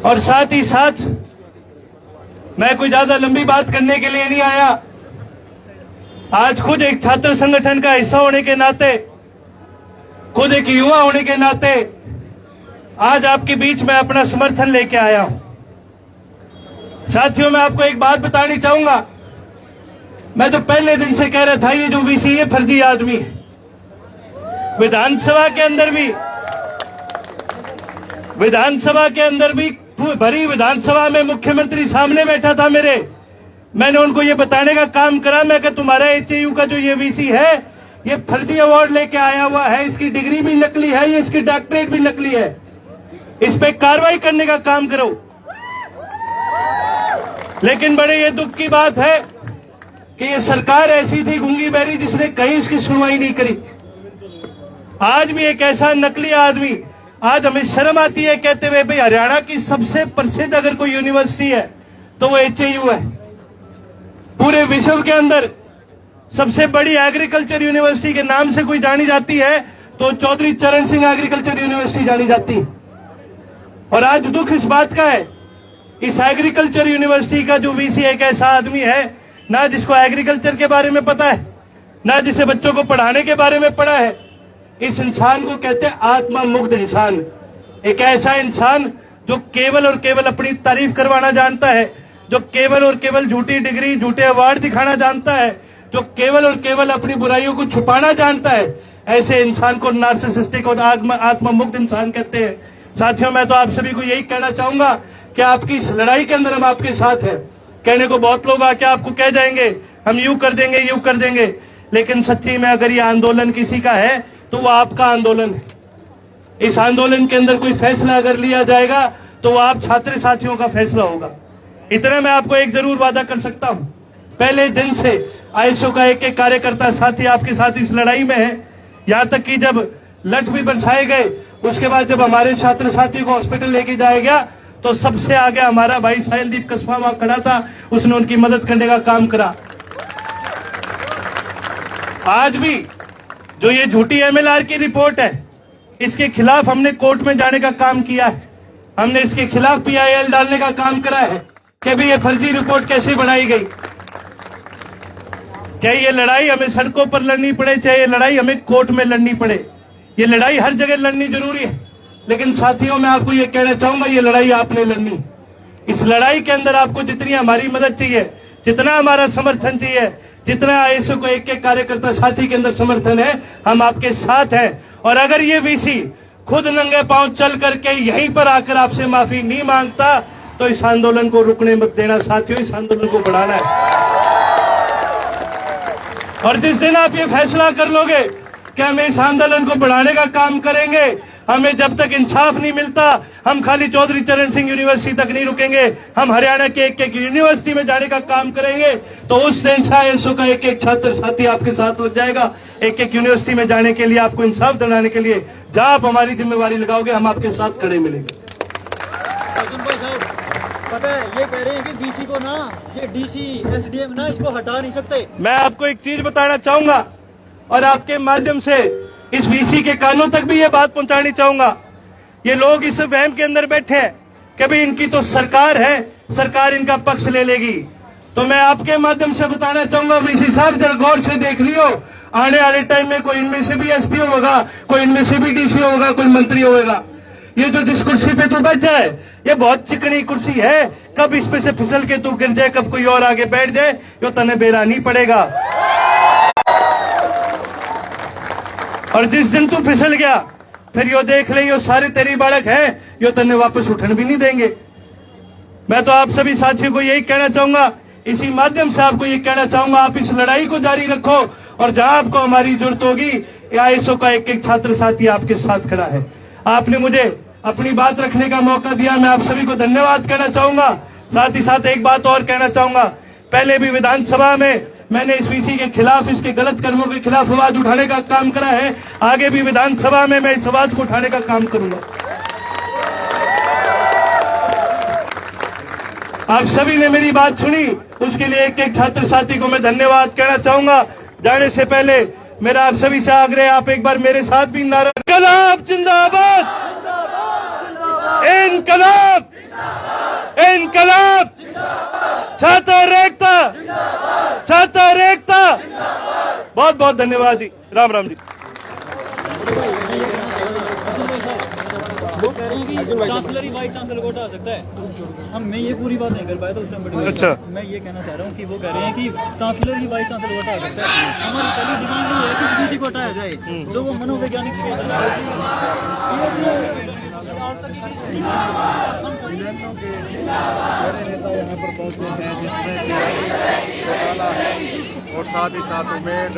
और साथ ही साथ मैं कोई ज्यादा लंबी बात करने के लिए नहीं आया। आज खुद एक छात्र संगठन का हिस्सा होने के नाते, खुद एक युवा होने के नाते आज आपके बीच में अपना समर्थन लेके आया हूं। साथियों, मैं आपको एक बात बतानी चाहूंगा। मैं तो पहले दिन से कह रहा था ये जो वीसी है फर्जी आदमी है। विधानसभा के अंदर भी भरी विधानसभा में मुख्यमंत्री सामने बैठा था मेरे। मैंने उनको ये बताने का काम करा, मैं कि तुम्हारा एचएयू का जो ये वीसी है ये फर्जी अवार्ड लेके आया हुआ है, इसकी डिग्री भी नकली है, ये इसकी डॉक्टरेट भी नकली है, इस पे कार्रवाई करने का काम करो। लेकिन बड़े ये दुख की बात है कि ये सरकार ऐसी थी गूंगी बहरी जिसने कहीं इसकी सुनवाई नहीं करी। आज भी एक ऐसा नकली आदमी, आज हमें शर्म आती है कहते हुए भाई हरियाणा की सबसे प्रसिद्ध अगर कोई यूनिवर्सिटी है तो वो एचएयू है। पूरे विश्व के अंदर सबसे बड़ी एग्रीकल्चर यूनिवर्सिटी के नाम से कोई जानी जाती है तो चौधरी चरण सिंह एग्रीकल्चर यूनिवर्सिटी जानी जाती है। और आज दुख इस बात का है, इस एग्रीकल्चर यूनिवर्सिटी का जो वीसी एक ऐसा आदमी है ना जिसको एग्रीकल्चर के बारे में पता है, ना जिसे बच्चों को पढ़ाने के बारे में पढ़ा है। इस इंसान को कहते हैं आत्मा मुक्त इंसान। एक ऐसा इंसान जो केवल और केवल अपनी तारीफ करवाना जानता है, जो केवल और केवल झूठी डिग्री, झूठे अवार्ड दिखाना जानता है, जो केवल और केवल अपनी बुराइयों को छुपाना जानता है, ऐसे इंसान को नार्सिसिस्टिक और आत्मा मुक्त इंसान कहते हैं। साथियों, मैं तो आप सभी को यही कहना चाहूंगा कि आपकी इस लड़ाई के अंदर हम आपके साथ हैं। कहने को बहुत लोग आके आपको कह जाएंगे हम यूं कर देंगे, यूं कर देंगे, लेकिन सच्ची में अगर ये आंदोलन किसी का है तो वो आपका आंदोलन है। इस आंदोलन के अंदर कोई फैसला अगर लिया जाएगा तो वो आप छात्र साथियों का फैसला होगा। इतना मैं आपको एक जरूर वादा कर सकता हूं, पहले दिन से आईएसओ का एक एक कार्यकर्ता साथी आपके साथ इस लड़ाई में है। यहां तक कि जब लठ भी बरसाए गए, उसके बाद जब हमारे छात्र साथी को हॉस्पिटल लेके जाया गया तो सबसे आगे हमारा भाई साहिलदीप कस्बा वहां खड़ा था, उसने उनकी मदद करने का काम करा। आज भी जो ये झूठी एमएलआर की रिपोर्ट है, इसके खिलाफ हमने कोर्ट में जाने का काम किया है। हमने इसके खिलाफ पीआईएल डालने का काम करा है कि भी ये फर्जी रिपोर्ट कैसे बनाई गई। चाहे ये लड़ाई हमें सड़कों पर लड़नी पड़े, चाहे ये लड़ाई हमें कोर्ट में लड़नी पड़े, ये लड़ाई हर जगह लड़नी जरूरी है। लेकिन साथियों, मैं आपको ये कहना चाहूंगा, ये लड़ाई आपने लड़नी। इस लड़ाई के अंदर आपको जितनी हमारी मदद चाहिए, जितना हमारा समर्थन चाहिए, जितना आईएसओ को एक एक कार्यकर्ता साथी के अंदर समर्थन है, हम आपके साथ हैं। और अगर ये वीसी खुद नंगे पांव चल करके यहीं पर आकर आपसे माफी नहीं मांगता तो इस आंदोलन को रुकने मत देना साथियों, इस आंदोलन को बढ़ाना है। और जिस दिन आप ये फैसला कर लोगे कि हम इस आंदोलन को बढ़ाने का काम करेंगे, हमें जब तक इंसाफ नहीं मिलता हम खाली चौधरी चरण सिंह यूनिवर्सिटी तक नहीं रुकेंगे, हम हरियाणा के एक एक यूनिवर्सिटी में जाने का काम करेंगे। तो उस दिन से आईएसओ का एक एक छात्र साथी आपके साथ हो जाएगा। एक एक यूनिवर्सिटी में जाने के लिए, आपको इंसाफ दिलाने के लिए जहां आप हमारी जिम्मेवारी लगाओगे, हम आपके साथ खड़े मिलेंगे। पता है ये कह रहे हैं कि डीसी को ना, ये डीसी एसडीएम ना, इसको हटा नहीं सकते। मैं आपको एक चीज बताना चाहूंगा और आपके माध्यम से इस वीसी के कानों तक भी ये बात पहुंचानी चाहूंगा। ये लोग इस वहम के अंदर बैठे हैं कि भाई इनकी तो सरकार है, सरकार इनका पक्ष ले लेगी। तो मैं आपके माध्यम से बताना चाहूंगा वीसी साहब, जरा गौर से देख लियो, आने वाले टाइम में कोई इनमें से भी एसपी होगा, कोई इनमें से भी डीसी होगा, कोई मंत्री होगा। ये जो जिस कुर्सी पे तू बैठा है ये बहुत चिकनी कुर्सी है, कब इस पे से फिसल के तू गिर जाए, कब कोई और आगे बैठ जाए, यो तने बेरा नहीं पड़ेगा। और जिस दिन तू फिसल गया फिर यो देख ले, यो सारे तेरी बालक है, यो तने वापस उठन भी नहीं देंगे। मैं तो आप सभी साथियों को यही कहना चाहूंगा, इसी माध्यम से आपको ये कहना चाहूंगा, आप इस लड़ाई को जारी रखो और जहां आपको हमारी जरूरत होगी, आईएसओ का एक एक छात्र साथी आपके साथ खड़ा है। आपने मुझे अपनी बात रखने का मौका दिया, मैं आप सभी को धन्यवाद कहना चाहूंगा। साथ ही साथ एक बात और कहना चाहूंगा, पहले भी विधानसभा में मैंने इस वीसी के खिलाफ, इसके गलत कर्मों के खिलाफ आवाज उठाने का काम करा है, आगे भी विधानसभा में मैं इस आवाज को उठाने का काम करूंगा। आप सभी ने मेरी बात सुनी, उसके लिए एक एक छात्र साथी को मैं धन्यवाद कहना चाहूंगा। जाने से पहले मेरा आप सभी से आग्रह, आप एक बार मेरे साथ भी नारा, इनकलाब जिंदाबाद, इनकलाब इनकलाब, छात्र एकता, छात्र एकता। बहुत बहुत धन्यवाद जी। राम राम जी। वो कह रहे हैं कि चांसलर ही वाइस चांसलर को हटा सकता है। मैं ये पूरी बात नहीं कर पाया था उस टाइम, बट अच्छा। मैं ये कहना चाह रहा हूँ कि वो कह रहे हैं कि चांसलर ही वाइस चांसलर को हटा सकता है। हमारी पहली डिमांड ये है कि किसी को हटाया जाए जो वो मनोवैज्ञानिक से यहाँ पर पहुंचे हैं जिसमें और साथ ही साथ उमेद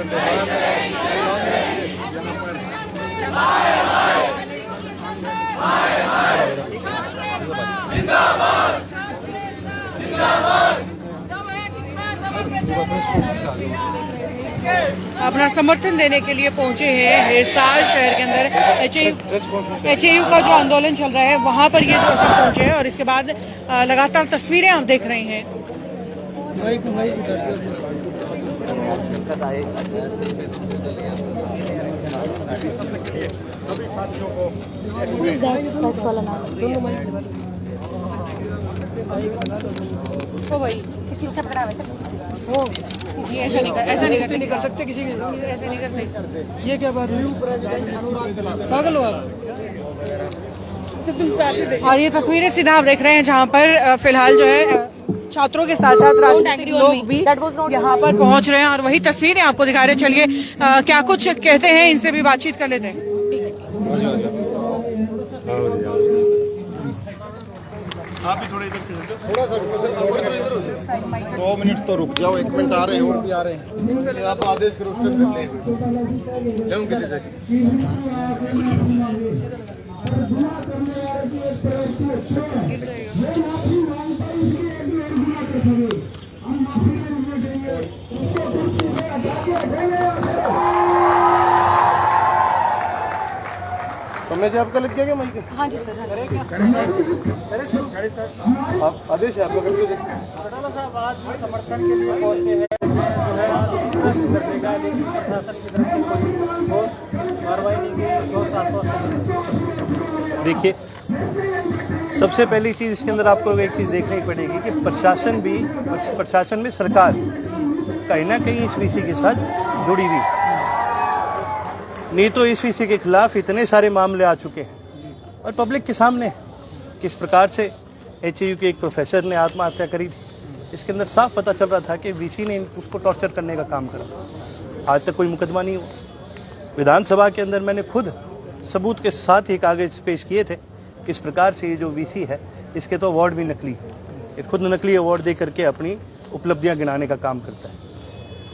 अपना समर्थन देने के लिए पहुंचे हैं हिसार शहर के अंदर। एचएयू का जो आंदोलन चल रहा है वहां पर ये सब पहुंचे हैं और इसके बाद लगातार तस्वीरें आप देख रहे हैं। सभी साथियों को किसका पकड़ा हुआ था? ऐसा नहीं कर सकते किसी ऐसे नहीं करते। ये क्या बात है? पागल हो आप? और ये तस्वीरें सीधा आप देख रहे हैं जहां पर फिलहाल जो है छात्रों के साथ साथ राजनीतिक लोग भी यहाँ पर पहुंच रहे हैं और वही तस्वीरें आपको दिखा रहे हैं। चलिए क्या कुछ कहते हैं, इनसे भी बातचीत कर लेते हैं। आप भी थोड़ा इधर थोड़ा सा 2 मिनट तो रुक जाओ। 1 मिनट आ रहे हो, आ रहे हैं। आप आदेश करो उस समय आपका लग गया क्या माइक? हाँ जी सर। आप आदेश है आपका करके देखिए। साहब आज समर्थन के लिए पहुंचे हैं जो है करने का, लेकिन प्रशासन की तरफ से कोई ठोस कार्रवाई नहीं की, ठोस आश्वासन। देखिए, सबसे पहली चीज़ इसके अंदर आपको एक चीज़ देखनी पड़ेगी कि प्रशासन में सरकार कहीं ना कहीं इस वीसी के साथ जुड़ी हुई, नहीं तो इस वीसी के खिलाफ इतने सारे मामले आ चुके हैं और पब्लिक के सामने किस प्रकार से एचएयू के एक प्रोफेसर ने आत्महत्या करी थी। इसके अंदर साफ पता चल रहा था कि वीसी ने उसको टॉर्चर करने का काम करा। आज तक कोई मुकदमा नहीं हुआ। विधानसभा के अंदर मैंने खुद सबूत के साथ ही कागज पेश किए थे किस प्रकार से ये जो वीसी है इसके तो अवार्ड भी नकली है। ये खुद नकली अवार्ड दे करके अपनी उपलब्धियां गिनाने का काम करता है।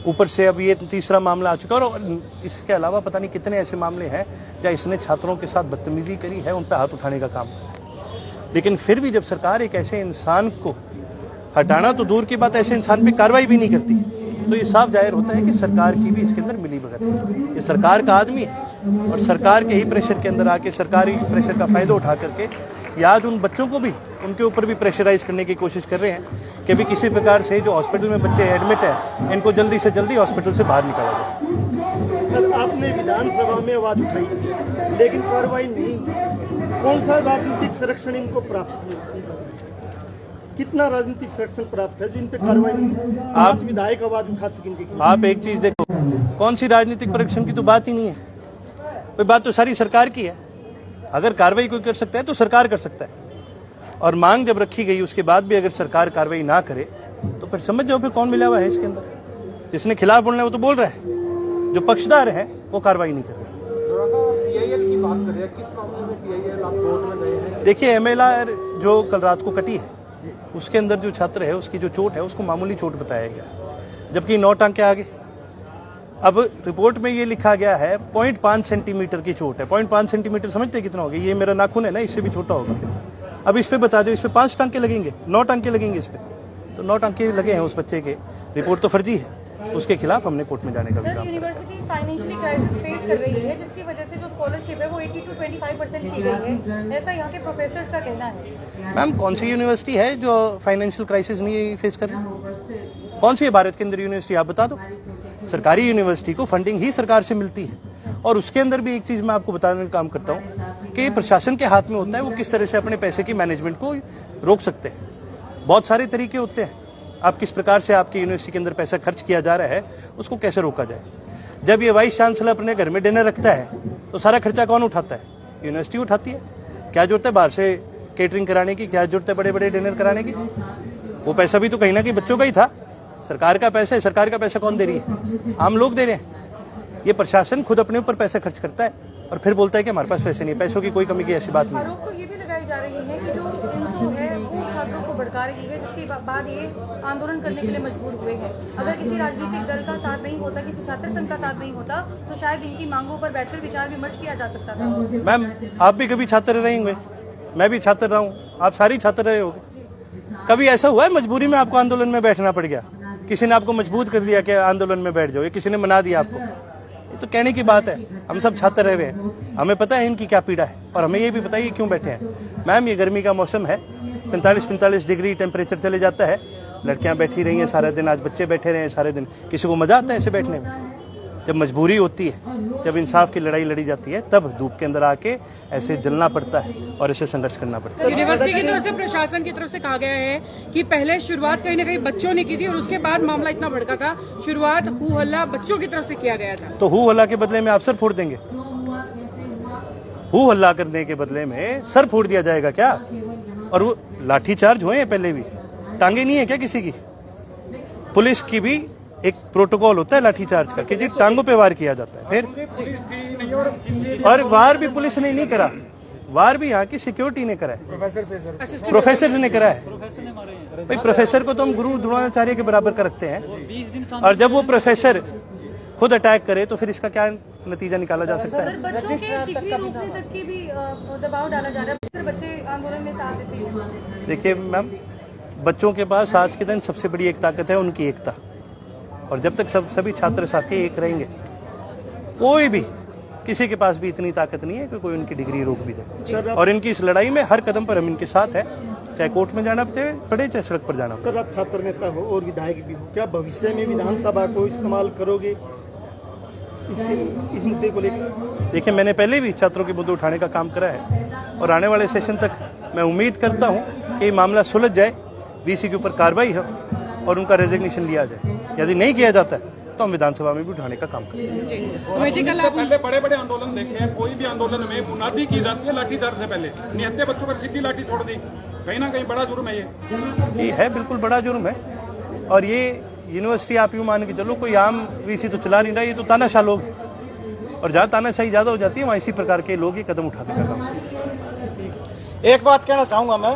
ऊपर से अब ये तीसरा मामला आ चुका है और इसके अलावा पता नहीं कितने ऐसे मामले हैं जहाँ इसने छात्रों के साथ बदतमीजी करी है, उन पर हाथ उठाने का काम करा है। लेकिन फिर भी जब सरकार एक ऐसे इंसान को हटाना तो दूर की बात, ऐसे इंसान पे कार्रवाई भी नहीं करती, तो ये साफ जाहिर होता है कि सरकार की भी इसके अंदर मिलीभगत है। ये सरकार का आदमी है और सरकार के ही प्रेशर के अंदर आके सरकारी प्रेशर का फायदा उठा करके ये आज उन बच्चों को भी उनके ऊपर भी प्रेशराइज करने की कोशिश कर रहे हैं कि भी किसी प्रकार से जो हॉस्पिटल में बच्चे एडमिट है इनको जल्दी से जल्दी हॉस्पिटल से बाहर निकाला जाए। सर, आपने विधानसभा में आवाज उठाई लेकिन कार्रवाई नहीं। कौन सा राजनीतिक संरक्षण इनको प्राप्त हुआ? कितना राजनीतिक संरक्षण प्राप्त है जिन पे कार्रवाई नहीं? आप विधायक आवाज उठा चुके हैं। आप एक चीज देखो, कौन सी राजनीतिक परीक्षण की तो बात ही नहीं है। कोई बात तो सारी सरकार की है। अगर कार्रवाई कोई कर सकता है तो सरकार कर सकता है, और मांग जब रखी गई उसके बाद भी अगर सरकार कार्रवाई ना करे तो फिर समझ जाओ फिर कौन मिला हुआ है इसके अंदर। जिसने खिलाफ बोलना है वो तो बोल रहा है, जो पक्षधार है वो कार्रवाई नहीं कर रहे। की बात करें, किस मामले में PIL आप कोर्ट में गए हैं? देखिए, MLR जो कल रात को कटी है उसके अंदर जो छात्र है उसकी जो चोट है उसको मामूली चोट बताया गया, जबकि 9 टांके आगे। अब रिपोर्ट में ये लिखा गया है 0.5 सेंटीमीटर की चोट है। 0.5 सेंटीमीटर समझते कितना होगा? ये मेरा नाखून है ना, इससे भी छोटा होगा। अब इस पे बता दो, इस पे 5 टांके लगेंगे, 9 टांके लगेंगे इस पे, तो 9 टांके लगे हैं उस बच्चे के। रिपोर्ट तो फर्जी है, उसके खिलाफ हमने कोर्ट में जाने का भी काम किया। यूनिवर्सिटी फाइनेंशियली क्राइसिस फेस कर रही है जिसकी वजह से जो स्कॉलरशिप है वो 80 to 25% की गई है, ऐसा यहाँ के प्रोफेसर्स का कहना है। मैम, कौन सी यूनिवर्सिटी है जो फाइनेंशियल क्राइसिस नहीं फेस कर रही? कौन सी है भारत के अंदर यूनिवर्सिटी? आप बता दो। सरकारी यूनिवर्सिटी को फंडिंग ही सरकार से मिलती है, और उसके अंदर भी एक चीज मैं आपको बताने का काम करता हूँ कि प्रशासन के हाथ में होता है वो किस तरह से अपने पैसे की मैनेजमेंट को रोक सकते हैं। बहुत सारे तरीके होते हैं, आप किस प्रकार से आपकी यूनिवर्सिटी के अंदर पैसा खर्च किया जा रहा है उसको कैसे रोका जाए। जब ये वाइस चांसलर अपने घर में डिनर रखता है तो सारा खर्चा कौन उठाता है? यूनिवर्सिटी उठाती है। क्या जरूरत है बाहर से केटरिंग कराने की, क्या जरूरत है बड़े बड़े डिनर कराने की? वो पैसा भी तो कहीं ना कहीं बच्चों का ही था, सरकार का पैसा है। सरकार का पैसा कौन दे रही है? आम लोग दे रहे हैं। ये प्रशासन खुद अपने ऊपर पैसा खर्च करता है और फिर बोलता है कि हमारे पास पैसे नहीं है। पैसों की कोई कमी की ऐसी बात नहीं है। आरोप तो ये भी लगाई जा रही है कि जो इनको है वो छात्रों को भड़का रही है, जिसके बाद ये आंदोलन करने के लिए मजबूर हुए हैं। अगर किसी राजनीतिक दल का साथ नहीं होता, किसी छात्र संघ का साथ नहीं होता, तो शायद इनकी मांगों पर बैठकर विचार विमर्श किया जा सकता था। मैम, आप भी कभी छात्र रहे होंगे, मैं भी छात्र रहा हूँ, आप सारी छात्र रहे होंगे। कभी ऐसा हुआ है मजबूरी में आपको आंदोलन में बैठना पड़ गया? किसी ने आपको मजबूर कर दिया कि आंदोलन में बैठ जाओ, या किसी ने मना दिया आपको? ये तो कहने की बात है। हम सब छात्र रहे हुए हैं, हमें पता है इनकी क्या पीड़ा है और हमें ये भी पता है क्यों बैठे हैं। मैम, ये गर्मी का मौसम है, 45-45 डिग्री टेम्परेचर चले जाता है। लड़कियां बैठी रही हैं सारा दिन, आज बच्चे बैठे रहे हैं सारे दिन। किसी को मजा आता है ऐसे बैठने में? जब मजबूरी होती है, जब इंसाफ की लड़ाई लड़ी जाती है, तब धूप के अंदर आके ऐसे जलना पड़ता है और ऐसे संघर्ष करना पड़ता है। यूनिवर्सिटी की तरफ से, प्रशासन की तरफ से कहा गया है कि पहले शुरुआत कहीं ना कहीं बच्चों ने की थी और उसके बाद मामला इतना भड़का था। शुरुआत हू हल्ला बच्चों की तरफ से किया गया था। तो हू हल्ला के बदले में आप सर फोड़ देंगे? हू हल्ला करने के बदले में सर फोड़ दिया जाएगा क्या? और वो लाठीचार्ज हुए हैं पहले भी, टांगे नहीं है क्या किसी की? पुलिस की भी एक प्रोटोकॉल होता है लाठीचार्ज का कि जी टांगों पे वार किया जाता है। फिर और वार भी पुलिस ने नहीं करा, वार भी यहाँ की सिक्योरिटी ने करा है, प्रोफेसर ने करा है। भाई प्रोफेसर को तो हम गुरु द्रोणाचार्य के बराबर कर रखते हैं, और जब वो प्रोफेसर खुद अटैक करे तो फिर इसका क्या नतीजा निकाला जा सकता है? बच्चों के डिग्री रोकने तक की भी दबाव डाला जा रहा है, फिर बच्चे आंदोलन में साथ देते हैं। देखिए मैम, बच्चों के पास आज के दिन सबसे बड़ी एक ताकत है उनकी एकता, और जब तक सभी छात्र साथी एक रहेंगे, कोई भी किसी के पास भी इतनी ताकत नहीं है कि कोई उनकी डिग्री रोक भी दे। और इनकी इस लड़ाई में हर कदम पर हम इनके साथ हैं, चाहे कोर्ट में जाना पड़े चाहे सड़क पर जाना पड़े। सर, आप छात्र नेता हो और विधायक भी हो, क्या भविष्य में विधानसभा को इस्तेमाल करोगे इस मुद्दे को लेकर? देखिए, मैंने पहले भी छात्रों के मुद्दे उठाने का काम करा है और आने वाले सेशन तक मैं उम्मीद करता हूँ कि ये मामला सुलझ जाए, वीसी के ऊपर कार्रवाई हो और उनका रेजिग्नेशन लिया जाए। यदि नहीं किया जाता है तो हम विधानसभा में भी उठाने का काम करेंगे। पहले बड़े बड़े आंदोलन देखे हैं, कोई भी आंदोलन में बुनियादी की जाती है लाठीचार्ज से पहले। निहत्थे बच्चों पर सीधी लाठी छोड़ दी, कहीं ना कहीं बड़ा जुर्म है ये है, बिल्कुल बड़ा जुर्म है। और ये यूनिवर्सिटी आप यूँ मान के चलो कोई आम वीसी तो चला नहीं रहा, ये तो तानाशाह लोग, और जहाँ तानाशाही ज्यादा हो जाती है वहाँ इसी प्रकार के लोग ये कदम उठाने का काम। एक बात कहना चाहूंगा मैं,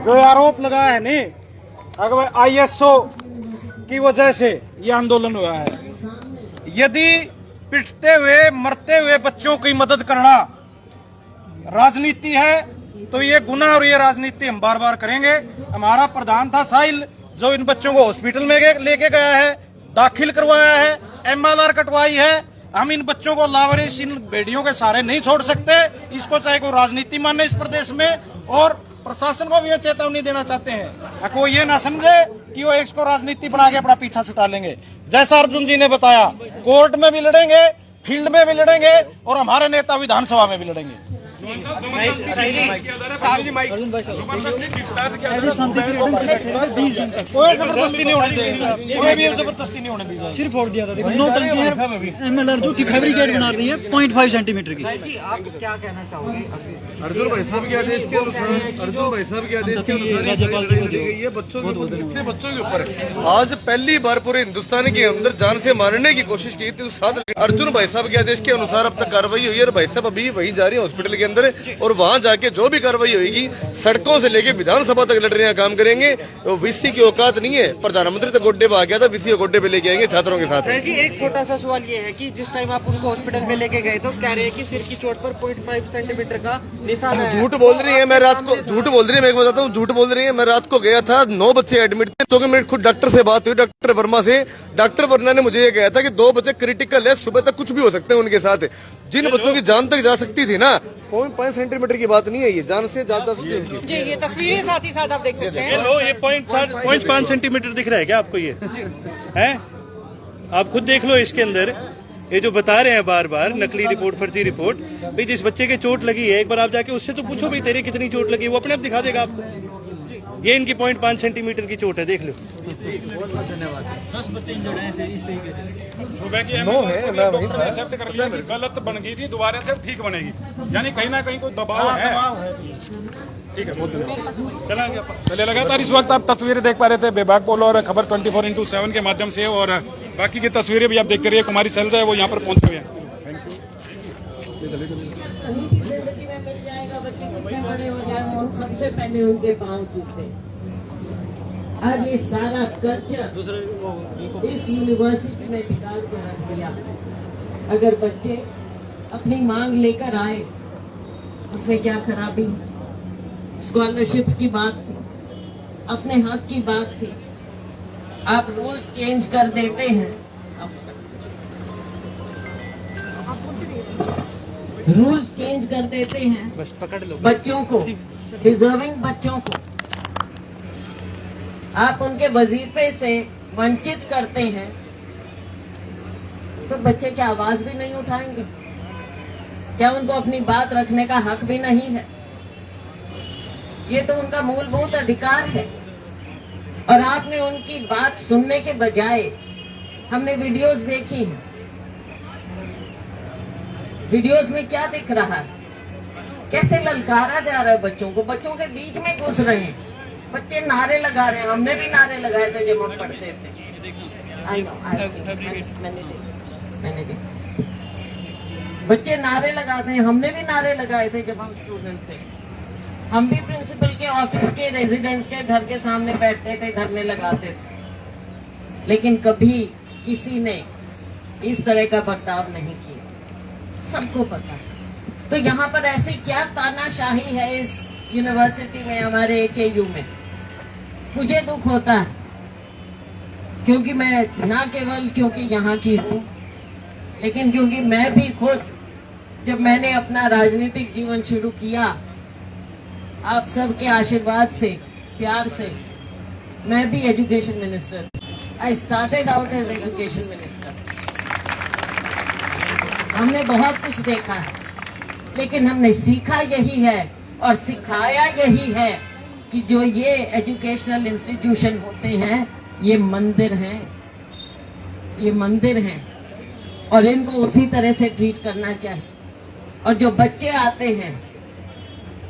जो आरोप लगाया है नहीं, अगर ISO की वजह से ये आंदोलन हुआ है, यदि पिटते हुए मरते हुए बच्चों की मदद करना राजनीति है तो ये गुनाह और ये राजनीति हम बार बार करेंगे। हमारा प्रधान था साहिल, जो इन बच्चों को हॉस्पिटल में लेके गया है, दाखिल करवाया है, MLR कटवाई है। हम इन बच्चों को लावारिस इन बेड़ियों के सहारे नहीं छोड़ सकते। इसको चाहे कोई राजनीति माने इस प्रदेश में, और प्रशासन को भी ये चेतावनी देना चाहते हैं, कोई ये ना समझे कि वो इसको राजनीति बना के अपना पीछा छुटा लेंगे। जैसा अर्जुन जी ने बताया, कोर्ट में भी लड़ेंगे, फील्ड में भी लड़ेंगे, और हमारे नेता विधानसभा में भी लड़ेंगे। कोई जबरदस्ती नहीं होने देगी, कोई भी जबरदस्ती नहीं होने दी जाएगी। सिर्फ और दिया था, देखो 9 टंकी MLR जो की फैब्रिकेट बना रही है 0.5 सेंटीमीटर की। आप क्या कहना चाहोगे? अर्जुन भाई साहब के आदेश के अनुसार, अर्जुन भाई साहब के आदेश के अनुसार राज्यपाल जी को दी गई है। बच्चों के ऊपर, कितने बच्चों के ऊपर है? आज पहली बार पूरे हिंदुस्तान के अंदर जान से मारने की कोशिश की थी, 7 अर्जुन भाई साहब के आदेश के अनुसार अब तक कार्रवाई हुई है, और भाई साहब अभी वहीं जा रही है हॉस्पिटल के अंदर, और वहां जाके जो भी कार्रवाई होगी सड़कों से लेके विधानसभा तक लड़ने का काम करेंगे। तो वीसी की औकात नहीं है, प्रधानमंत्री तक गोड्डे पे आ गया था, वीसी को गोड्डे पे लेके आएंगे छात्रों के साथ। जी, एक छोटा सा सवाल ये है कि जिस टाइम आप उनको हॉस्पिटल में लेके गए तो कह रहे हैं कि सिर की चोट पर 0.5 सेंटीमीटर का निशान है। झूठ बोल रही है, मैं रात को झूठ बोल रही है, मैं एक बताता हूँ, झूठ बोल रही है। मैं रात को गया था, 9 बच्चे एडमिट थे, तो मेरी खुद डॉक्टर से बात हुई, डॉक्टर वर्मा से। डॉक्टर वर्मा ने मुझे ये कहा था कि 2 बच्चे क्रिटिकल है, सुबह तक कुछ भी हो सकते हैं उनके साथ। जिन बच्चों की जान तक जा सकती थी ना, 0.5 सेंटीमीटर की बात नहीं है, ये जान से जा सकती है उनकी। जी, ये तस्वीरें साथ ही साथ आप देख सकते हैं। लो, ये 0.5 सेंटीमीटर दिख रहा है क्या आपको? ये है, आप खुद देख लो, इसके अंदर ये जो बता रहे हैं बार बार नकली रिपोर्ट, फर्जी रिपोर्ट, भाई जिस बच्चे के चोट लगी है एक बार आप जाके उससे तो पूछो भाई तेरे कितनी चोट लगी है, वो अपने आप दिखा देगा आपको। ये इनकी 0.5 सेंटीमीटर की चोट है, देख लो। सुबह की डॉक्टर ने एक्सेप्ट कर लिया कि गलत बन गई थी, दोबारा से ठीक बनेगी, यानी कहीं ना कहीं कोई दबाव है। ठीक है, बहुत धन्यवाद। चलिए, लगातार इस वक्त आप तस्वीरें देख पा रहे थे बेबाक पोलो और खबर 24/7 के माध्यम से, और बाकी की तस्वीरें भी आप देखते रहिए। कुमारी सैलजा है वो यहाँ पर पहुंचे हुए हैं। जिंदगी में मिल जाएगा, बच्चे कितने बड़े हो जाए वो सबसे पहले उनके पाँव छूते। आज ये सारा कल्चर इस यूनिवर्सिटी में बिगाड़ के रख दिया। अगर बच्चे अपनी मांग लेकर आए उसमें क्या खराबी? स्कॉलरशिप्स की बात थी, अपने हक की बात थी, आप रूल्स चेंज कर देते हैं। रूल्स चेंज कर देते हैं, बस पकड़ लो बच्चों को, डिजर्विंग बच्चों को आप उनके वजीफे से वंचित करते हैं, तो बच्चे क्या आवाज भी नहीं उठाएंगे? क्या उनको अपनी बात रखने का हक भी नहीं है? ये तो उनका मूलभूत अधिकार है। और आपने उनकी बात सुनने के बजाय, हमने वीडियोस देखी हैं, वीडियोस में क्या दिख रहा है? कैसे ललकारा जा रहा है बच्चों को, बच्चों के बीच में घुस रहे हैं, बच्चे नारे लगा रहे हैं। हमने भी नारे लगाए थे जब हम पढ़ते थे। मैंने देखा बच्चे नारे लगाते हैं, हमने भी नारे लगाए थे जब हम स्टूडेंट थे। हम भी प्रिंसिपल के ऑफिस के, रेजिडेंस के घर के सामने बैठते थे, धरने लगाते थे, लेकिन कभी किसी ने इस तरह का बर्ताव नहीं किया। सबको पता है। तो यहाँ पर ऐसी क्या तानाशाही है इस यूनिवर्सिटी में, हमारे एचएयू में? मुझे दुख होता है, क्योंकि मैं ना केवल क्योंकि यहाँ की हूँ, लेकिन क्योंकि मैं भी खुद जब मैंने अपना राजनीतिक जीवन शुरू किया, आप सबके आशीर्वाद से, प्यार से, मैं भी education minister, I started out as education minister. हमने बहुत कुछ देखा है, लेकिन हमने सीखा यही है और सिखाया यही है कि जो ये एजुकेशनल इंस्टीट्यूशन होते हैं, ये मंदिर हैं, ये मंदिर हैं, और इनको उसी तरह से ट्रीट करना चाहिए। और जो बच्चे आते हैं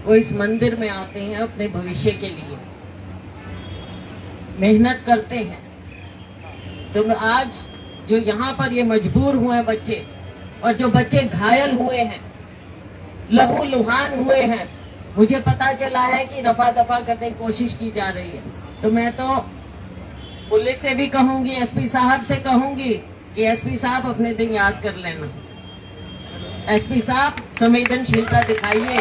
वो इस मंदिर में आते हैं अपने भविष्य के लिए, मेहनत करते हैं। तो आज जो यहाँ पर ये मजबूर हुए बच्चे, और जो बच्चे घायल हुए हैं, लहूलुहान हुए हैं, मुझे पता चला है कि रफा दफा करने की कोशिश की जा रही है। तो मैं तो पुलिस से भी कहूंगी, एसपी साहब से कहूंगी कि एसपी साहब अपने दिन याद कर लेना। एसपी साहब संवेदनशीलता दिखाइए,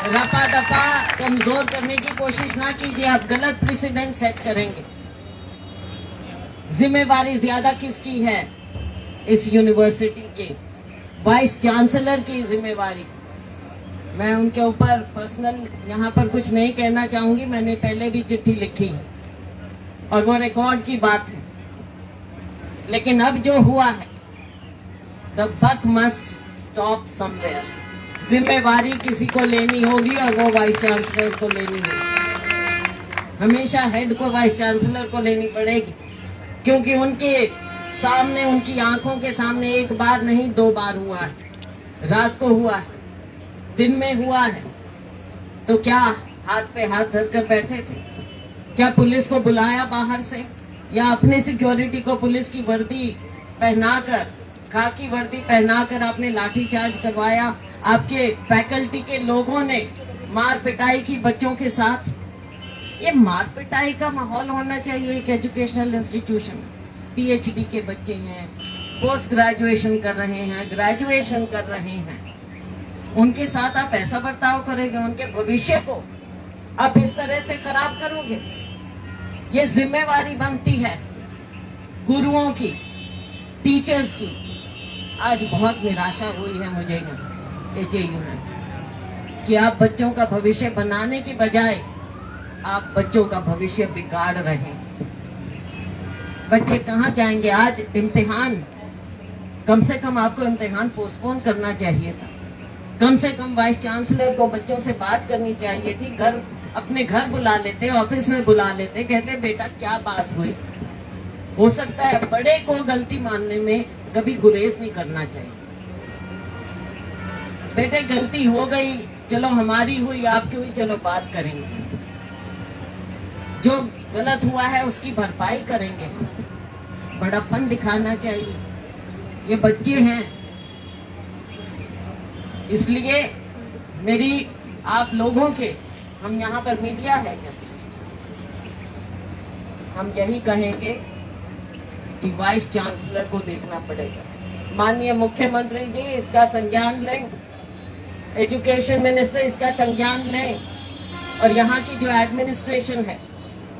रफा दफा कमजोर करने की कोशिश ना कीजिए, आप गलत प्रेसिडेंट सेट करेंगे। जिम्मेवारी ज्यादा किसकी है? इस यूनिवर्सिटी के वाइस चांसलर की जिम्मेवारी। मैं उनके ऊपर पर्सनल यहाँ पर कुछ नहीं कहना चाहूंगी, मैंने पहले भी चिट्ठी लिखी और वो रिकॉर्ड की बात है। लेकिन अब जो हुआ है, the buck must stop somewhere. जिम्मेवारी किसी को लेनी होगी और वो वाइस चांसलर को लेनी होगी। हमेशा हेड को, वाइस चांसलर को लेनी पड़ेगी, क्योंकि उनके सामने, उनकी आंखों के सामने एक बार नहीं 2 बार हुआ है। रात को हुआ है, दिन में हुआ है। तो क्या हाथ पे हाथ धरकर बैठे थे? क्या पुलिस को बुलाया बाहर से, या अपनी सिक्योरिटी को पुलिस की वर्दी पहनाकर, खाकी वर्दी पहनाकर आपने लाठीचार्ज करवाया? आपके फैकल्टी के लोगों ने मार पिटाई की बच्चों के साथ। ये मार पिटाई का माहौल होना चाहिए एक एजुकेशनल इंस्टीट्यूशन में। पीएचडी के बच्चे हैं, पोस्ट ग्रेजुएशन कर रहे हैं, ग्रेजुएशन कर रहे हैं, उनके साथ आप ऐसा बर्ताव करोगे, उनके भविष्य को आप इस तरह से खराब करोगे? ये जिम्मेवारी बनती है गुरुओं की, टीचर्स की। आज बहुत निराशा हुई है मुझे एचएयू में कि आप बच्चों का भविष्य बनाने की बजाय आप बच्चों का भविष्य बिगाड़ रहे हैं। बच्चे कहाँ जाएंगे? आज इम्तिहान, कम से कम आपको इम्तिहान पोस्टपोन करना चाहिए था। कम से कम वाइस चांसलर को बच्चों से बात करनी चाहिए थी। घर, अपने घर बुला लेते, ऑफिस में बुला लेते, कहते बेटा क्या बात हुई। हो सकता है बड़े को गलती मानने में कभी गुरेज नहीं करना चाहिए। बेटे गलती हो गई, चलो हमारी हुई, आपकी हुई, चलो बात करेंगे। जो गलत हुआ है उसकी भरपाई करेंगे। बड़ापन दिखाना चाहिए। ये बच्चे हैं, इसलिए मेरी आप लोगों के, हम यहाँ पर मीडिया है क्या, हम यही कहेंगे कि वाइस चांसलर को देखना पड़ेगा। माननीय मुख्यमंत्री जी इसका संज्ञान लें, एजुकेशन मिनिस्टर इसका संज्ञान लें, और यहाँ की जो एडमिनिस्ट्रेशन है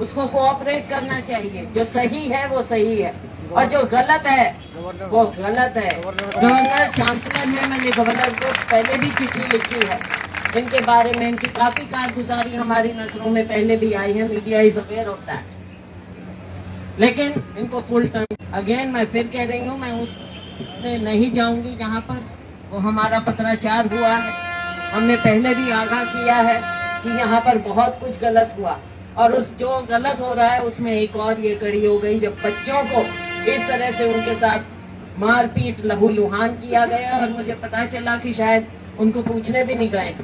उसको कोऑपरेट करना चाहिए। जो सही है वो सही है और जो गलत है वो गलत है। गवर्नर चांसलर है, मैंने गवर्नर को पहले भी चिट्ठी लिखी है इनके बारे में। इनकी काफी कारगुजारी हमारी नजरों में पहले भी आई है, media is aware of that. लेकिन इनको फुल टर्म, अगेन मैं फिर कह रही हूँ, मैं उसमें नहीं जाऊंगी जहाँ पर वो हमारा पत्राचार हुआ है। हमने पहले भी आगाह किया है कि यहाँ पर बहुत कुछ गलत हुआ, और उस जो गलत हो रहा है उसमें एक और ये कड़ी हो गई जब बच्चों को इस तरह से उनके साथ मारपीट, लहूलुहान किया गया, और मुझे पता चला कि शायद उनको पूछने भी नहीं गए।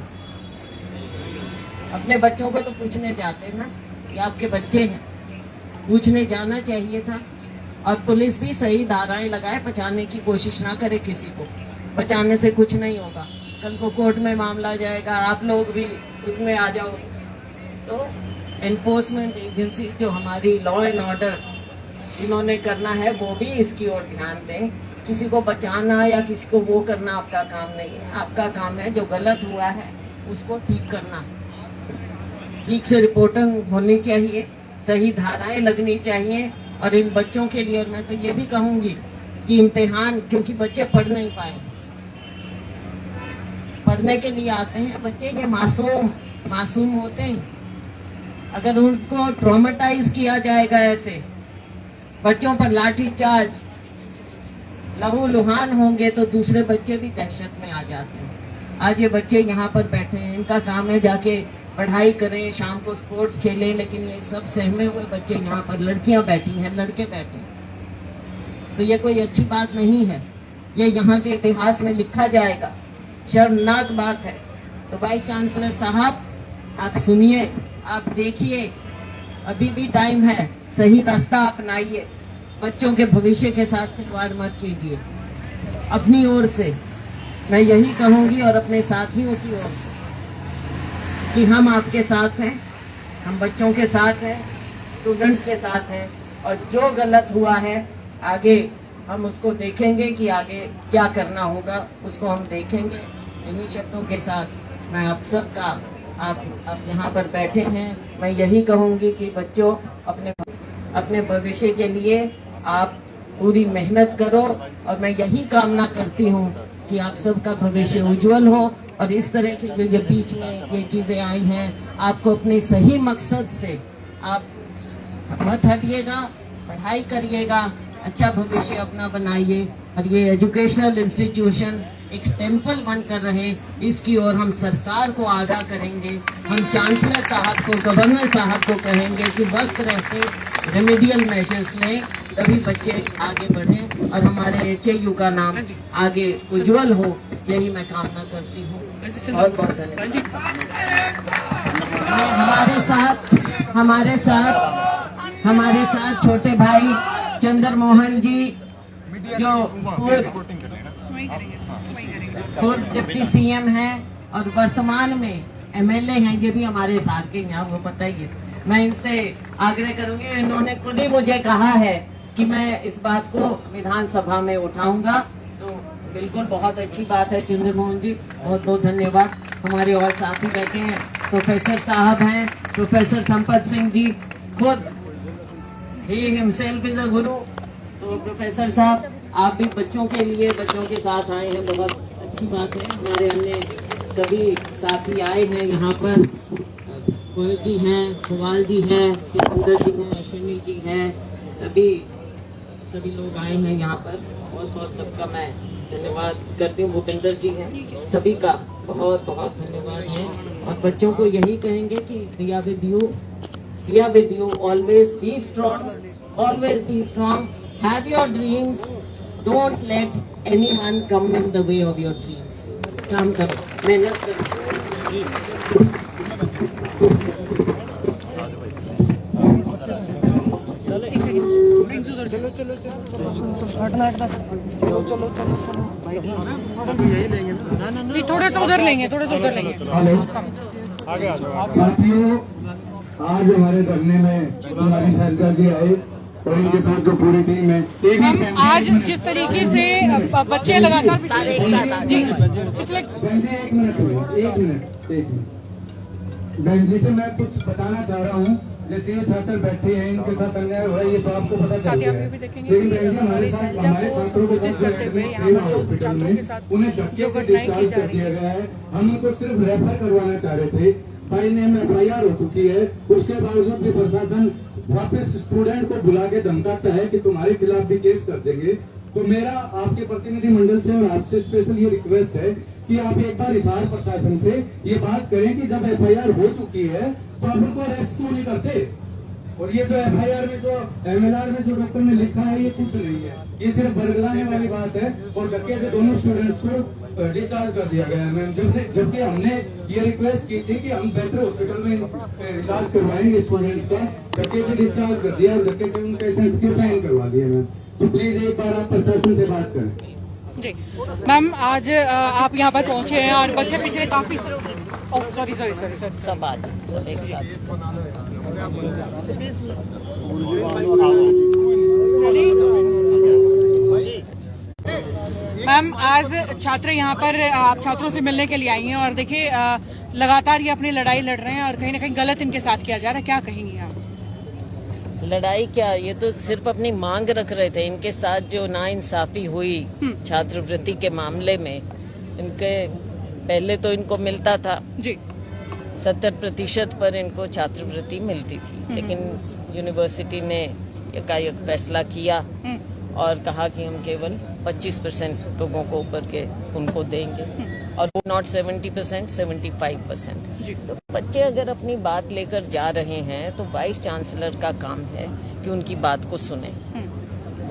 अपने बच्चों को तो पूछने जाते ना, ये आपके बच्चे हैं, पूछने जाना चाहिए था। और पुलिस भी सही धाराएं लगाए, बचाने की कोशिश ना करे किसी को। बचाने से कुछ नहीं होगा, कल को कोर्ट में मामला जाएगा, आप लोग भी उसमें आ जाओगे। तो एनफोर्समेंट एजेंसी जो हमारी लॉ एंड ऑर्डर इन्होंने करना है वो भी इसकी ओर ध्यान दें। किसी को बचाना या किसी को वो करना आपका काम नहीं है। आपका काम है जो गलत हुआ है उसको ठीक करना, ठीक से रिपोर्टिंग होनी चाहिए, सही धाराएं लगनी चाहिए। और इन बच्चों के लिए, और मैं तो ये भी कहूंगी कि इम्तिहान, क्योंकि बच्चे पढ़ नहीं पाए, पढ़ने के लिए आते हैं बच्चे, ये मासूम होते हैं। अगर उनको ट्रॉमेटाइज किया जाएगा, ऐसे बच्चों पर लाठी चार्ज, लहू लुहान होंगे, तो दूसरे बच्चे भी दहशत में आ जाते हैं। आज ये बच्चे यहाँ पर बैठे हैं, इनका काम है जाके पढ़ाई करें, शाम को स्पोर्ट्स खेलें, लेकिन ये सब सहमे हुए बच्चे यहाँ पर, लड़कियां बैठी हैं, लड़के बैठे हैं। तो ये कोई अच्छी बात नहीं है, ये यहाँ के इतिहास में लिखा जाएगा, शर्मनाक बात है। तो वाइस चांसलर साहब आप सुनिए, आप देखिए, अभी भी टाइम है, सही रास्ता अपनाइए। बच्चों के भविष्य के साथ खिलवाड़ मत कीजिए। अपनी ओर से मैं यही कहूंगी, और अपने साथियों की ओर से, कि हम आपके साथ हैं, हम बच्चों के साथ हैं, स्टूडेंट्स के साथ हैं, और जो गलत हुआ है आगे हम उसको देखेंगे कि आगे क्या करना होगा, उसको हम देखेंगे। इन्हीं शब्दों के साथ मैं आप सबका, आप यहाँ पर बैठे हैं, मैं यही कहूँगी कि बच्चों अपने भविष्य के लिए आप पूरी मेहनत करो, और मैं यही कामना करती हूँ कि आप सबका भविष्य उज्जवल हो। और इस तरह की जो ये बीच में ये चीजें आई हैं, आपको अपने सही मकसद से आप मत हटिएगा, पढ़ाई करिएगा, अच्छा भविष्य अपना बनाइए। और ये एजुकेशनल इंस्टीट्यूशन एक टेम्पल बनकर रहे, इसकी ओर हम सरकार को आगाह करेंगे। हम चांसलर साहब को, गवर्नर साहब को कहेंगे कि वक्त रहते रेमेडियल मेजर्स लें, तभी बच्चे आगे बढ़ें और हमारे HAU का नाम आगे उज्जवल हो, यही मैं कामना करती हूँ। बहुत बहुत धन्यवाद। हमारे साथ छोटे भाई चंद्र मोहन जी, जो पूर्व डिप्टी CM हैं और वर्तमान में MLA हैं, ये भी हमारे साथ के यहाँ, वो पता ही है। मैं इनसे आग्रह करूंगी, इन्होंने खुद ही मुझे कहा है कि मैं इस बात को विधानसभा में उठाऊंगा, तो बिल्कुल बहुत अच्छी बात है। चंद्र मोहन जी बहुत बहुत धन्यवाद। हमारे और साथी बैठे हैं, प्रोफेसर साहब हैं, प्रोफेसर संपत सिंह जी, खुद ही हिमसेल्फ इज अ गुरु। तो प्रोफेसर साहब आप भी बच्चों के लिए, बच्चों के साथ आए हैं, बहुत अच्छी बात है। हमारे अन्य सभी साथी आए हैं यहाँ पर, गोयल जी हैं, भोवाल जी हैं, सिकंदर जी हैं, अश्विनी जी हैं, सभी सभी लोग आए हैं यहाँ पर, बहुत सबका मैं धन्यवाद करती हूँ। भूपेंद्र जी हैं, सभी का बहुत बहुत धन्यवाद है। और बच्चों को यही कहेंगे कि we are with you, always be strong, have your dreams, don't let anyone come in the way of your dreams. काम करो, मेहनत करो। नहीं, थोड़ा सा उधर लेंगे। साथियों, आज हमारे धरने में हमारी सरकार जी आए और इनके साथ जो पूरी टीम है। हम आज जिस तरीके से बच्चे लगातार जी पिछले एक मिनट बहन जी से मैं कुछ बताना चाह रहा हूँ। जैसे ये छात्र बैठे हैं, इनके साथ अन्याय हो रहा है, ये तो आपको पता चल गया है। लेकिन बहन जी हमारे छात्रों के साथ हॉस्पिटल में उन्हें धक्के से डिस्चार्ज कर दिया गया है। हम उनको सिर्फ रेफर करवाना चाह रहे थे। भाई ने FIR हो चुकी है, उसके बावजूद भी प्रशासन वापस स्टूडेंट को बुला के धमकाता है कि तुम्हारे खिलाफ भी केस कर देंगे। तो मेरा आपके प्रतिनिधि मंडल से और आपसे स्पेशल ये रिक्वेस्ट है कि आप एक बार हिसार प्रशासन से ये बात करें कि जब FIR हो चुकी है तो आप उनको अरेस्ट क्यों नहीं करते। और ये जो FIR में जो MLR में जो डॉक्टर ने लिखा है ये कुछ नहीं है, ये सिर्फ बरगलाने वाली बात है। और धक्के से दोनों स्टूडेंट्स को डिस्चार्ज कर दिया गया है मैम, जबकि हमने ये रिक्वेस्ट की थी कि हम बेटर हॉस्पिटल में इलाज करवाएंगे स्टूडेंट्स का। धक्के से डिस्चार्ज कर दिया और धक्के से उनके पेशेंट्स के साइन करवा दिए मैम। तो प्लीज एक बार आप प्रशासन से बात करें। जी मैम, आज आप यहाँ पर पहुँचे हैं और बच्चे पिछले काफी सॉरी सब आज सब एक साथ। मैम, आज छात्र यहाँ पर आप छात्रों से मिलने के लिए आई हैं और देखिए लगातार ये अपनी लड़ाई लड़ रहे हैं और कहीं ना कहीं गलत इनके साथ किया जा रहा है, क्या कहेंगी आप? लड़ाई क्या, ये तो सिर्फ अपनी मांग रख रहे थे। इनके साथ जो नाइंसाफी हुई छात्रवृत्ति के मामले में, इनके पहले तो इनको मिलता था जी 70% पर इनको छात्रवृत्ति मिलती थी, लेकिन यूनिवर्सिटी ने एकाएक फैसला किया और कहा कि हम केवल 25% लोगों को ऊपर के उनको देंगे और नॉट 70%, 75%। तो बच्चे अगर अपनी बात लेकर जा रहे हैं तो वाइस चांसलर का काम है कि उनकी बात को सुने।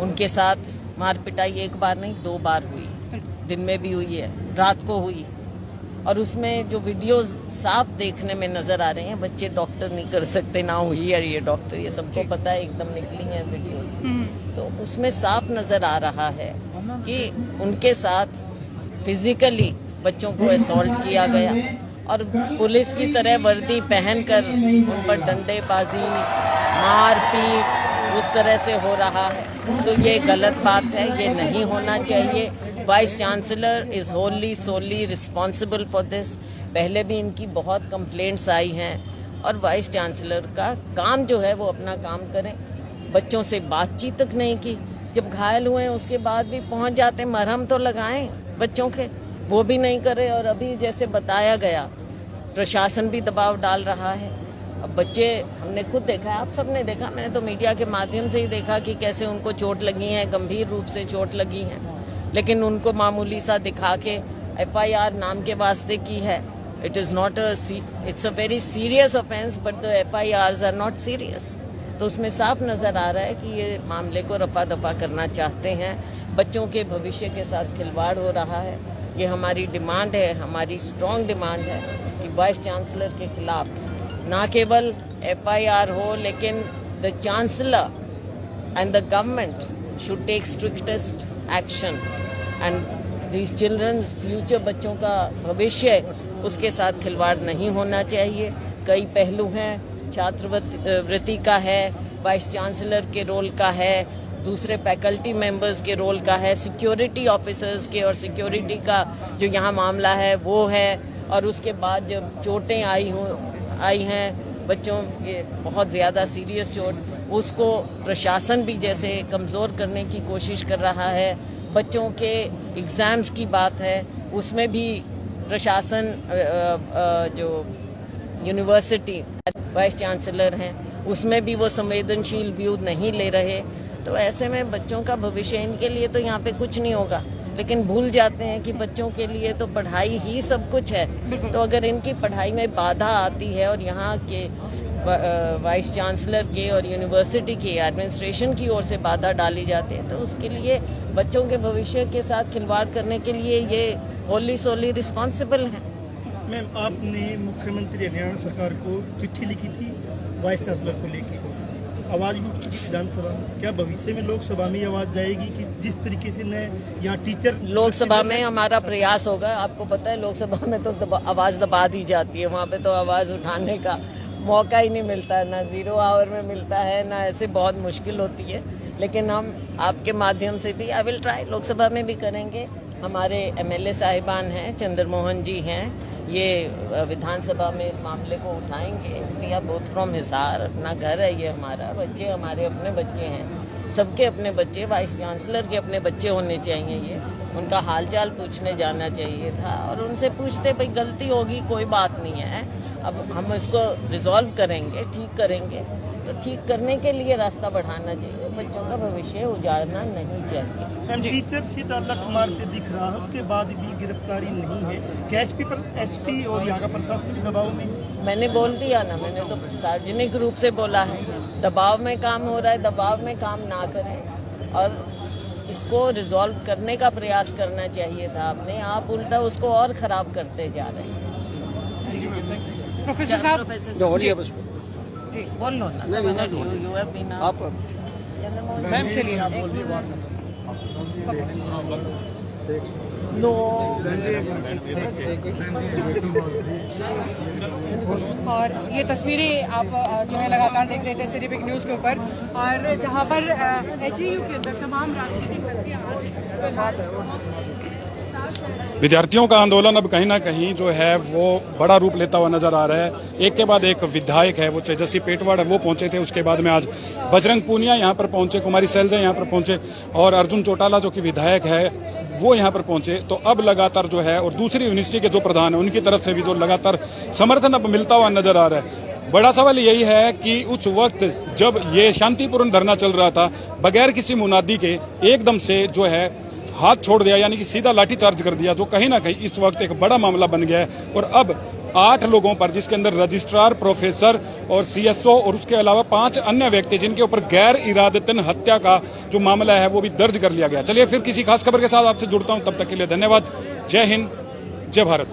उनके साथ मार पिटाई एक बार नहीं 2 बार हुई, दिन में भी हुई है, रात को हुई। और उसमें जो वीडियोस साफ देखने में नजर आ रहे हैं, बच्चे डॉक्टर नहीं कर सकते, ना हुई है ये डॉक्टर, ये सबको पता है, एकदम निकली है वीडियोस। तो उसमें साफ नजर आ रहा है कि उनके साथ फिजिकली बच्चों को असॉल्ट किया गया और पुलिस की तरह वर्दी पहनकर उन पर डंडेबाजी, मारपीट उस तरह से हो रहा है। तो ये गलत बात है, ये नहीं होना चाहिए। Vice chancellor is wholly solely responsible for this. पहले भी इनकी बहुत कंप्लेंट्स आई हैं और वाइस चांसलर का काम जो है वो अपना काम करें। बच्चों से बातचीत तक नहीं की, जब घायल हुए उसके बाद भी पहुंच जाते, मरहम तो लगाएं बच्चों के, वो भी नहीं करे। और अभी जैसे बताया गया, प्रशासन भी दबाव डाल रहा है। अब बच्चे, हमने खुद देखा है, आप सबने देखा, मैंने तो मीडिया के माध्यम से ही देखा कि कैसे उनको चोट लगी है, गंभीर रूप से चोट लगी है, लेकिन उनको मामूली सा दिखा के FIR नाम के वास्ते की है। It's a very serious offence but the FIRs are not serious. तो उसमें साफ नजर आ रहा है कि ये मामले को रफा दफा करना चाहते हैं। बच्चों के भविष्य के साथ खिलवाड़ हो रहा है। ये हमारी डिमांड है, हमारी स्ट्रॉन्ग डिमांड है कि वाइस चांसलर के खिलाफ ना केवल FIR हो, लेकिन the chancellor and the government should take strictest action and these children's future, बच्चों का भविष्य, उसके साथ खिलवाड़ नहीं होना चाहिए। कई पहलू हैं, छात्रवृत्ति का है, वाइस चांसलर के रोल का है, दूसरे फैकल्टी मेंबर्स के रोल का है, सिक्योरिटी ऑफिसर्स के और सिक्योरिटी का जो यहाँ मामला है वो है। और उसके बाद जब चोटें आई हैं बच्चों, ये बहुत ज़्यादा सीरियस चोट, उसको प्रशासन भी जैसे कमज़ोर करने की कोशिश कर रहा है। बच्चों के एग्ज़ाम्स की बात है, उसमें भी प्रशासन जो यूनिवर्सिटी वाइस चांसलर हैं उसमें भी वो संवेदनशील व्यू नहीं ले रहे। तो ऐसे में बच्चों का भविष्य, इनके लिए तो यहाँ पे कुछ नहीं होगा, लेकिन भूल जाते हैं कि बच्चों के लिए तो पढ़ाई ही सब कुछ है। तो अगर इनकी पढ़ाई में बाधा आती है और यहाँ के वाइस चांसलर के और यूनिवर्सिटी के एडमिनिस्ट्रेशन की ओर से बाधा डाली जाती है, तो उसके लिए बच्चों के भविष्य के साथ खिलवाड़ करने के लिए ये होली सोली रिस्पॉन्सिबल है। मैम, आपने मुख्यमंत्री हरियाणा सरकार को चिट्ठी लिखी थी वाइस चांसलर को लेकर, आवाज भी उठ चुकी विधानसभा में। क्या भविष्य में लोकसभा में आवाज जाएगी कि जिस तरीके से न यहाँ टीचर लोकसभा में हमारा प्रयास होगा। आपको पता है लोकसभा में तो आवाज दबा दी जाती है, वहाँ पे तो आवाज उठाने का मौका ही नहीं मिलता है, ना 0 आवर में मिलता है, ना ऐसे बहुत मुश्किल होती है। लेकिन हम आपके माध्यम से भी आई विल ट्राई, लोकसभा में भी करेंगे। हमारे MLA साहिबान हैं, चंद्रमोहन जी हैं, ये विधानसभा में इस मामले को उठाएंगे। We are both from Hisar, अपना घर है ये हमारा, बच्चे हमारे अपने बच्चे हैं, सबके अपने बच्चे, वाइस चांसलर के अपने बच्चे होने चाहिए। ये उनका हालचाल पूछने जाना चाहिए था और उनसे पूछते भाई गलती होगी कोई बात नहीं है, अब हम इसको रिजॉल्व करेंगे, ठीक करेंगे। तो ठीक करने के लिए रास्ता बढ़ाना चाहिए, बच्चों का भविष्य उजाड़ना नहीं चाहिए। टीचर सीधा लठ मारते दिख रहा है, उसके बाद भी गिरफ्तारी नहीं है। क्या SP पर SP और यहाँ का प्रशासन के दबाव में? मैंने बोल दिया ना, मैंने तो सार्वजनिक रूप से बोला है, दबाव में काम हो रहा है, दबाव में काम ना करें और इसको रिजॉल्व करने का प्रयास करना चाहिए था आपने। आप उल्टा उसको और खराब करते जा रहे हैं। प्रोफेसर साहब, जी बोल लो ना, आप मैम से लिए और ये तस्वीरें आप जो है लगातार देख रहे थे सिटी बिग न्यूज़ के ऊपर, और जहां पर HAU के अंदर तमाम राजनीतिक हस्तियां विद्यार्थियों का आंदोलन अब कहीं ना कहीं जो है वो बड़ा रूप लेता हुआ नजर आ रहा है। एक के बाद एक विधायक है, वो तेजस्वी पेटवाड़ है, वो पहुंचे थे। उसके बाद में आज बजरंग पूनिया यहाँ पर पहुंचे, कुमारी सैलजा यहाँ पर पहुंचे और अर्जुन चौटाला जो कि विधायक है वो यहाँ पर पहुंचे। तो अब लगातार जो है, और दूसरी यूनिवर्सिटी के जो प्रधान है उनकी तरफ से भी जो लगातार समर्थन अब मिलता हुआ नजर आ रहा है। बड़ा सवाल यही है कि उस वक्त जब ये शांतिपूर्ण धरना चल रहा था, बगैर किसी मुनादी के एकदम से जो है हाथ छोड़ दिया, यानी कि सीधा लाठीचार्ज कर दिया, जो कहीं ना कहीं इस वक्त एक बड़ा मामला बन गया है। और अब 8 लोगों पर, जिसके अंदर रजिस्ट्रार, प्रोफेसर और CSO और उसके अलावा 5 अन्य व्यक्ति जिनके ऊपर गैर इरादतन हत्या का जो मामला है वो भी दर्ज कर लिया गया। चलिए फिर किसी खास खबर के साथ आपसे जुड़ता हूं, तब तक के लिए धन्यवाद। जय हिंद, जय भारत।